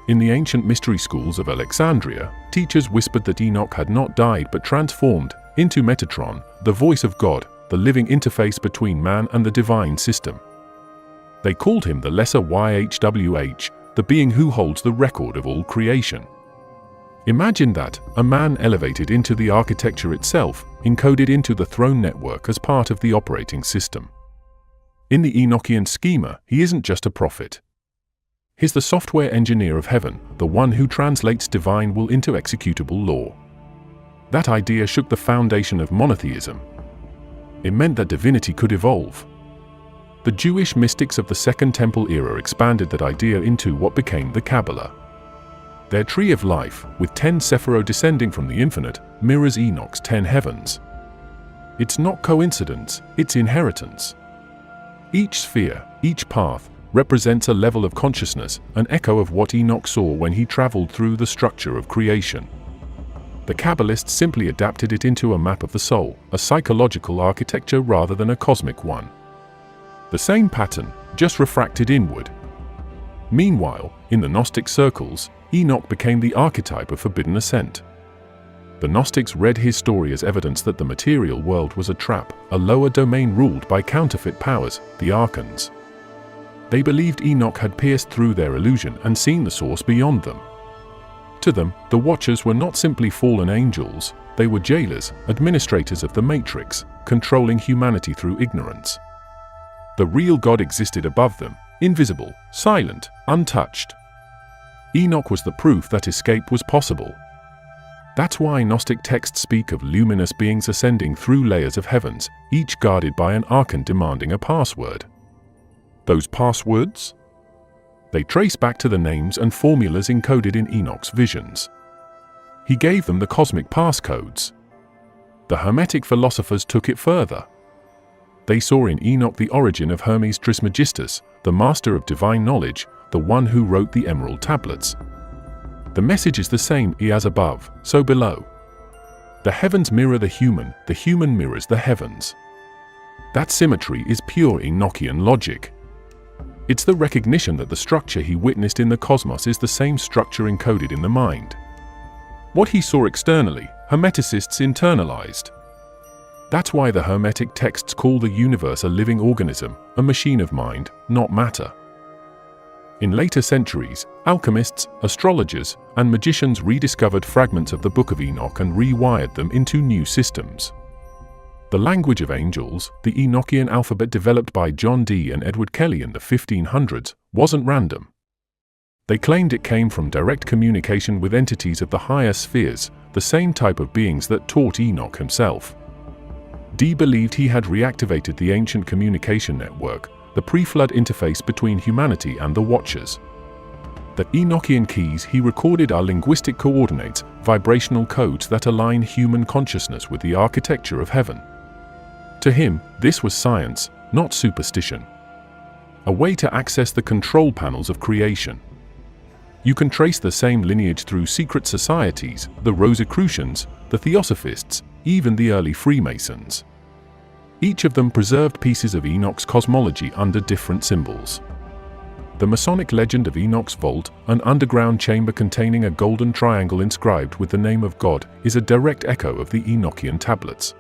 In the ancient mystery schools of Alexandria, teachers whispered that Enoch had not died but transformed into Metatron, the voice of God, the living interface between man and the divine system. They called him the Lesser YHWH, the being who holds the record of all creation. Imagine that, a man elevated into the architecture itself, encoded into the throne network as part of the operating system. In the Enochian schema, he isn't just a prophet. He's the software engineer of heaven, the one who translates divine will into executable law. That idea shook the foundation of monotheism. It meant that divinity could evolve. The Jewish mystics of the Second Temple era expanded that idea into what became the Kabbalah. Their tree of life, with 10 Sephiro descending from the infinite, mirrors Enoch's 10 heavens. It's not coincidence, it's inheritance. Each sphere, each path, represents a level of consciousness, an echo of what Enoch saw when he traveled through the structure of creation. The Kabbalists simply adapted it into a map of the soul, a psychological architecture rather than a cosmic one. The same pattern, just refracted inward. Meanwhile, in the Gnostic circles, Enoch became the archetype of forbidden ascent. The Gnostics read his story as evidence that the material world was a trap, a lower domain ruled by counterfeit powers, the archons. They believed Enoch had pierced through their illusion and seen the source beyond them. To them, the Watchers were not simply fallen angels, they were jailers, administrators of the Matrix, controlling humanity through ignorance. The real God existed above them, invisible, silent, untouched. Enoch was the proof that escape was possible. That's why Gnostic texts speak of luminous beings ascending through layers of heavens, each guarded by an archon demanding a password. Those passwords? They trace back to the names and formulas encoded in Enoch's visions. He gave them the cosmic passcodes. The Hermetic philosophers took it further. They saw in Enoch the origin of Hermes Trismegistus, the master of divine knowledge, the one who wrote the Emerald Tablets. The message is the same, as above, so below. The heavens mirror the human mirrors the heavens. That symmetry is pure Enochian logic. It's the recognition that the structure he witnessed in the cosmos is the same structure encoded in the mind. What he saw externally, Hermeticists internalized. That's why the Hermetic texts call the universe a living organism, a machine of mind, not matter. In later centuries, alchemists, astrologers, and magicians rediscovered fragments of the Book of Enoch and rewired them into new systems. The The language of angels, the Enochian alphabet developed by John Dee and Edward Kelly in the 1500s, wasn't random. They claimed it came from direct communication with entities of the higher spheres, the same type of beings that taught Enoch himself. Dee believed he had reactivated the ancient communication network, the pre-flood interface between humanity and the Watchers. The Enochian keys he recorded are linguistic coordinates, vibrational codes that align human consciousness with the architecture of heaven. To him, this was science, not superstition. A way to access the control panels of creation. You can trace the same lineage through secret societies, the Rosicrucians, the Theosophists, even the early Freemasons. Each of them preserved pieces of Enoch's cosmology under different symbols. The Masonic legend of Enoch's vault, an underground chamber containing a golden triangle inscribed with the name of God, is a direct echo of the Enochian tablets.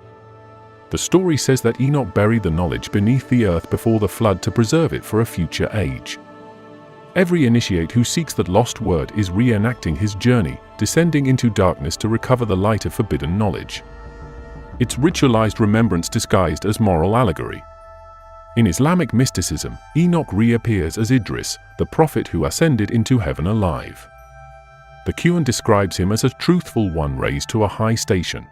The story says that Enoch buried the knowledge beneath the earth before the flood to preserve it for a future age. Every initiate who seeks that lost word is reenacting his journey, descending into darkness to recover the light of forbidden knowledge. It's ritualized remembrance disguised as moral allegory. In Islamic mysticism, Enoch reappears as Idris, the prophet who ascended into heaven alive. The Quran describes him as a truthful one raised to a high station.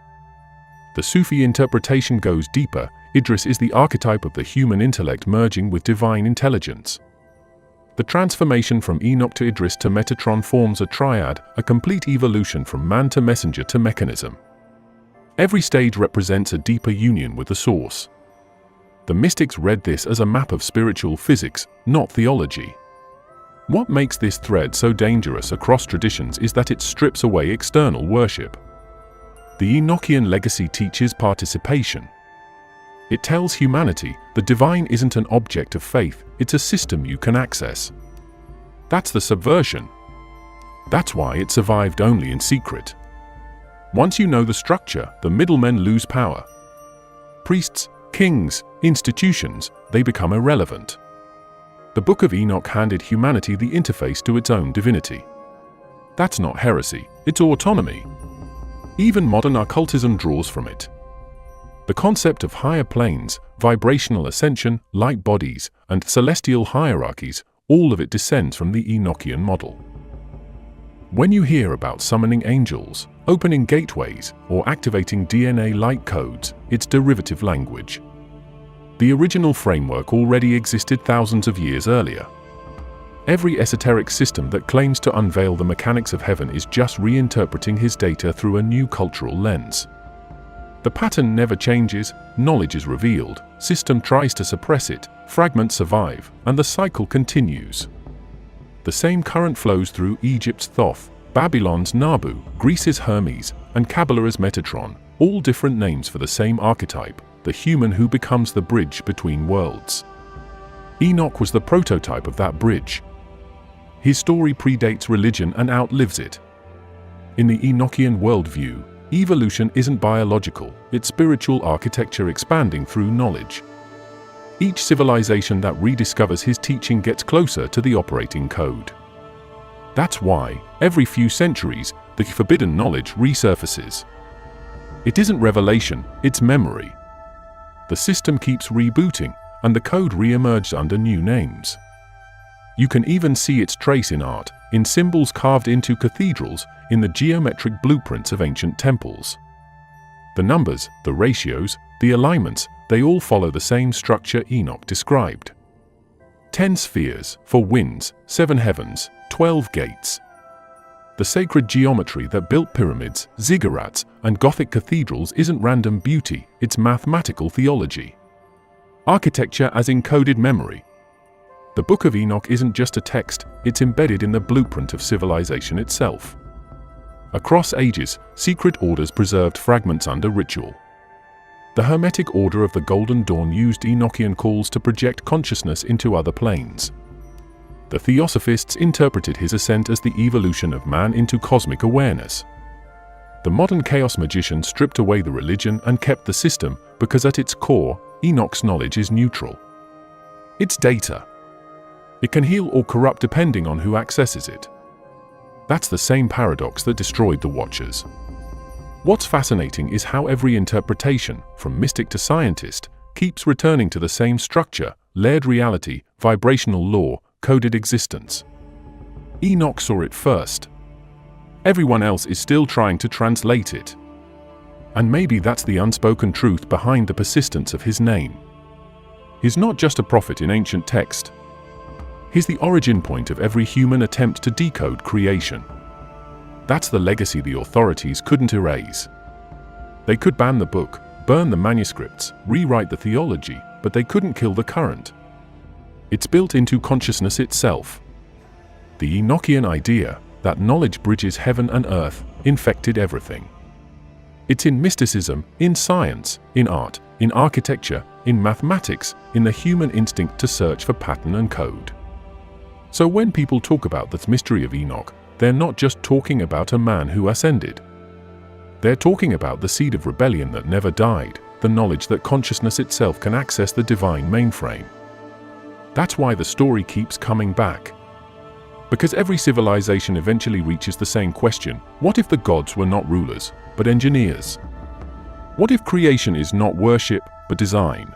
The Sufi interpretation goes deeper. Idris is the archetype of the human intellect merging with divine intelligence. The transformation from Enoch to Idris to Metatron forms a triad, a complete evolution from man to messenger to mechanism. Every stage represents a deeper union with the source. The mystics read this as a map of spiritual physics, not theology. What makes this thread so dangerous across traditions is that it strips away external worship. The Enochian legacy teaches participation. It tells humanity the divine isn't an object of faith, it's a system you can access. That's the subversion. That's why it survived only in secret. Once you know the structure, the middlemen lose power. Priests, kings, institutions, they become irrelevant. The Book of Enoch handed humanity the interface to its own divinity. That's not heresy, it's autonomy. Even modern occultism draws from it. The concept of higher planes, vibrational ascension, light bodies, and celestial hierarchies, all of it descends from the Enochian model. When you hear about summoning angels, opening gateways, or activating DNA light codes, it's derivative language. The original framework already existed thousands of years earlier. Every esoteric system that claims to unveil the mechanics of heaven is just reinterpreting his data through a new cultural lens. The pattern never changes, knowledge is revealed, system tries to suppress it, fragments survive, and the cycle continues. The same current flows through Egypt's Thoth, Babylon's Nabu, Greece's Hermes, and Kabbalah's Metatron, all different names for the same archetype, the human who becomes the bridge between worlds. Enoch was the prototype of that bridge. His story predates religion and outlives it. In the Enochian worldview, evolution isn't biological, it's spiritual architecture expanding through knowledge. Each civilization that rediscovers his teaching gets closer to the operating code. That's why, every few centuries, the forbidden knowledge resurfaces. It isn't revelation, it's memory. The system keeps rebooting, and the code re-emerges under new names. You can even see its trace in art, in symbols carved into cathedrals, in the geometric blueprints of ancient temples. The numbers, the ratios, the alignments, they all follow the same structure Enoch described. 10 spheres, 4 winds, 7 heavens, 12 gates. The sacred geometry that built pyramids, ziggurats, and Gothic cathedrals isn't random beauty, it's mathematical theology. Architecture as encoded memory. The Book of Enoch isn't just a text, it's embedded in the blueprint of civilization itself. Across ages, secret orders preserved fragments under ritual. The Hermetic Order of the Golden Dawn used Enochian calls to project consciousness into other planes. The Theosophists interpreted his ascent as the evolution of man into cosmic awareness. The modern chaos magician stripped away the religion and kept the system because at its core, Enoch's knowledge is neutral. It's data. It can heal or corrupt depending on who accesses it. That's the same paradox that destroyed the Watchers. What's fascinating is how every interpretation, from mystic to scientist, keeps returning to the same structure: layered reality, vibrational law, coded existence. Enoch saw it first. Everyone else is still trying to translate it. And maybe that's the unspoken truth behind the persistence of his name. He's not just a prophet in ancient text. He's the origin point of every human attempt to decode creation. That's the legacy the authorities couldn't erase. They could ban the book, burn the manuscripts, rewrite the theology, but they couldn't kill the current. It's built into consciousness itself. The Enochian idea that knowledge bridges heaven and earth infected everything. It's in mysticism, in science, in art, in architecture, in mathematics, in the human instinct to search for pattern and code. So when people talk about the mystery of Enoch, they're not just talking about a man who ascended. They're talking about the seed of rebellion that never died, the knowledge that consciousness itself can access the divine mainframe. That's why the story keeps coming back. Because every civilization eventually reaches the same question: what if the gods were not rulers, but engineers? What if creation is not worship, but design?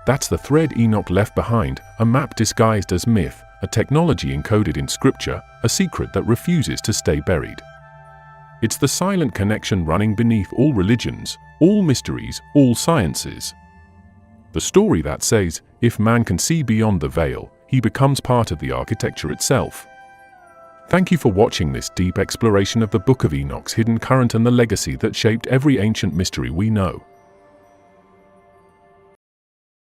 That's the thread Enoch left behind, a map disguised as myth, a technology encoded in scripture, a secret that refuses to stay buried. It's the silent connection running beneath all religions, all mysteries, all sciences. The story that says, if man can see beyond the veil, he becomes part of the architecture itself. Thank you for watching this deep exploration of the Book of Enoch's hidden current and the legacy that shaped every ancient mystery we know.